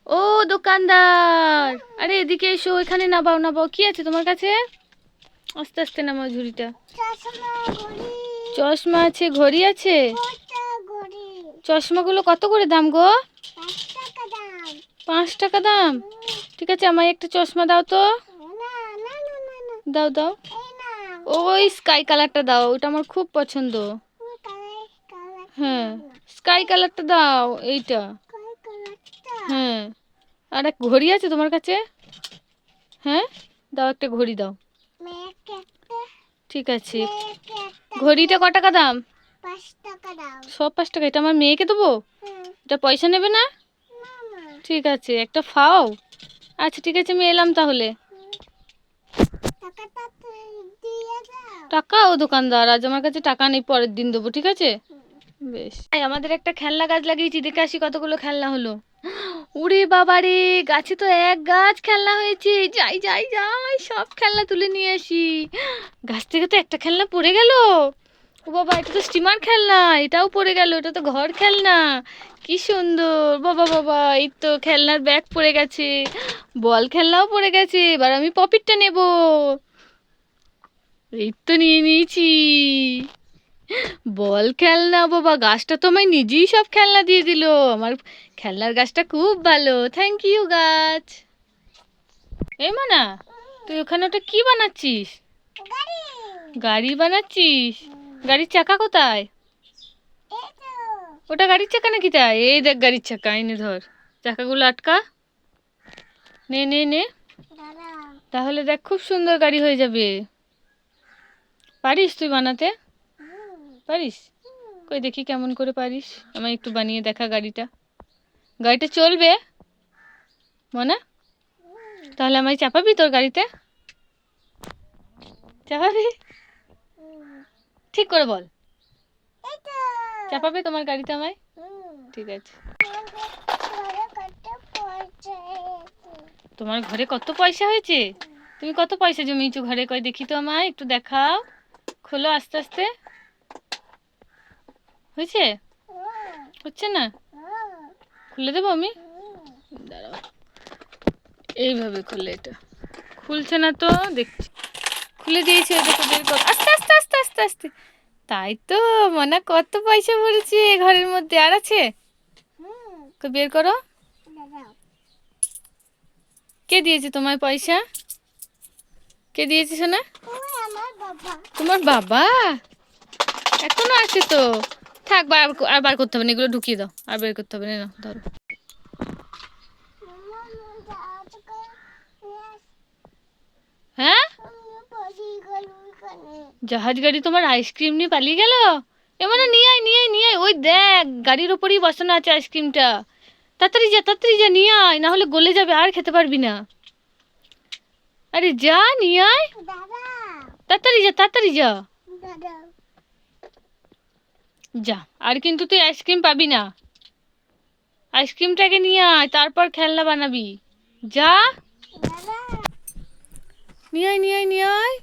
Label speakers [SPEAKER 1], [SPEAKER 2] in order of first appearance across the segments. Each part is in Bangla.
[SPEAKER 1] ও দোকানদার, আরে এদিকে এসো, এখানে নামাও নামাও। কি আছে তোমার কাছে? আস্তে আস্তে নামাও ঝুড়িটা। চশমা আছে, ঘড়ি আছে। চশমাগুলো কত করে দাম গো? 5 টাকা দাম। ঠিক আছে, আমায় একটা চশমা দাও তো। দাও দাও, ওই স্কাই কালারটা দাও, ওটা আমার খুব পছন্দ। হ্যাঁ, স্কাই কালারটা দাও, এইটা। হ্যাঁ, আর এক ঘড়ি আছে তোমার কাছে? হ্যাঁ, দাও, একটা ঘড়ি দাও। ঠিক আছে, ঘড়িটা ক টাকা দাম?
[SPEAKER 2] 5 টাকা দাম।
[SPEAKER 1] সব 5 টাকা? এটা আমার মেয়েকে দেবো? এটা পয়সা নেবে না? ঠিক আছে, একটা ফাও। আচ্ছা ঠিক আছে, আমি এলাম তাহলে। টাকা? ও দোকানদার, আজ আমার কাছে টাকা নেই, পরের দিন দেবো, ঠিক আছে? বেশ। আমাদের একটা খেলনা গাছ লাগিয়েছি, দেখে আসি কতগুলো খেলনা হলো। উরে বাবা রে, গাছে তো এক গাছ খেলনা হয়েছে। যাই যাই যাই, সব খেলনা তুলে নিয়ে আসি। গাছ থেকে তো একটা খেলনা পড়ে গেল। ও বাবা, এটা তো স্টিমার খেলনা, এটাও পড়ে গেল। এটা তো ঘর খেলনা, কি সুন্দর। বাবা বাবা, এই তো খেলনার ব্যাগ পড়ে গেছে, বল খেলনাও পড়ে গেছে। এবার আমি পপিটটা নেব। এই তো নিয়ে নিয়েছি বল খেলনা। বাবা, গাছটা তো আমায় নিজেই সব খেলনা দিয়ে দিল। আমার খেলনার গাছটা খুব ভালো, থ্যাংক ইউ গাছ। এই মানা, তুই ওখানে ওটা কি বানাচ্ছিস? গাড়ি বানাচ্ছিস? গাড়ির চাকা কোথায়? ওটা গাড়ির চাকা নাকি? তাই, এই দেখ গাড়ির চাকা, এনে ধর, চাকাগুলো আটকা। নে নে নে, তাহলে দেখ খুব সুন্দর গাড়ি হয়ে যাবে। পারিস তুই বানাতে? পারিস? কই দেখি কেমন করে পারিস, আমায় একটু বানিয়ে দেখা গাড়িটা। গাড়িটা চলবে মনা? তাহলে আমায় চাপাবি তোর গাড়িতে? চাপাবি? ঠিক করে বল, চাপাবে তোমার গাড়িতে আমায়? ঠিক আছে। তোমার ঘরে কত পয়সা হয়েছে? তুমি কত পয়সা জমিয়েছো ঘরে? কই দেখি তো, আমায় একটু দেখাও। খোলো আস্তে আস্তে। হয়েছে? হচ্ছে না? খুলে দেবো আমি? দাঁড়াও, এইভাবে খুলে, এটা খুলছে না তো, দেখছি। খুলে দিয়েছি, ওটা বের কর, আস্তে আস্তে আস্তে আস্তে আস্তে। তাই তো, মনে কত পয়সা পড়েছে ঘরের মধ্যে। আর আছে? বের করো। কে দিয়েছে তোমায় পয়সা? কে দিয়েছে সোনা? তোমার বাবা? এখনো আছে তো, থাক, আর বার করতে হবে না, এগুলো ঢুকিয়ে দাও, আর বের করতে হবে না, ধরো। হ্যাঁ, জাহাজ গাড়ি তোমার আইসক্রিম নিয়ে পালিয়ে গেল? এমন নিয়ে আয় নিয়ে আয় নিয়ে আয়, ওই দেখ গাড়ির ওপরেই বসানো আছে আইসক্রিমটা। তাড়াতাড়ি যা তাড়াতাড়ি যা, নিয়ে আয়, না হলে গলে যাবে, আর খেতে পারবি না। আরে যা, নিয়ে আয়, তাড়াতাড়ি যা তাড়াতাড়ি যা। যা, আর কিন্তু তুই আইসক্রিম পাবি না। আইসক্রিমটাকে নিয়ে আয়, তারপর খেলনা বানাবি। যা, নিয়ে আয় নিয়ে আয় নিয়ে আয়।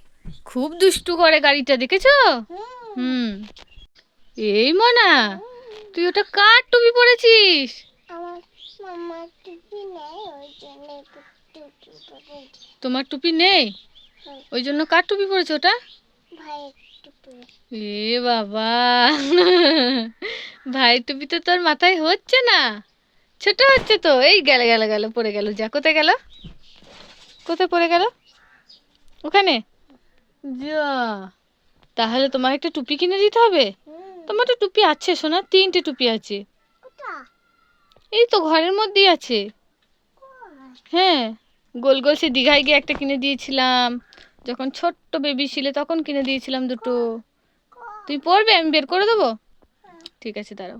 [SPEAKER 1] খুব দুষ্টু করে গাড়িটা, দেখেছো? হুম। এই মনা, তুই ওটা কার টুপি পরেছিস? তোমার টুপি নেই, ওই জন্য কার টুপি পরেছো ওটা? এ বাবা, ভাইয়ের টুপি তো তোর মাথায় হচ্ছে না, ছোট হচ্ছে তো। এই গেল গেল গেল, পড়ে গেল, যা, কোথায় গেল? কোথায় পড়ে গেল? ওখানে? যা, তাহলে তোমার একটা টুপি কিনে দিতে হবে। তোমার তো টুপি আছে সোনা, 3টে টুপি আছে। এই তো ঘরের মধ্যেই আছে। হ্যাঁ, গোল গোল, সে দীঘায় গিয়ে একটা কিনে দিয়েছিলাম, যখন ছোট্ট বেবি ছিলে তখন কিনে দিয়েছিলাম দুটো। তুই পরবে? আমি বের করে দেবো। ঠিক আছে, দাঁড়াও।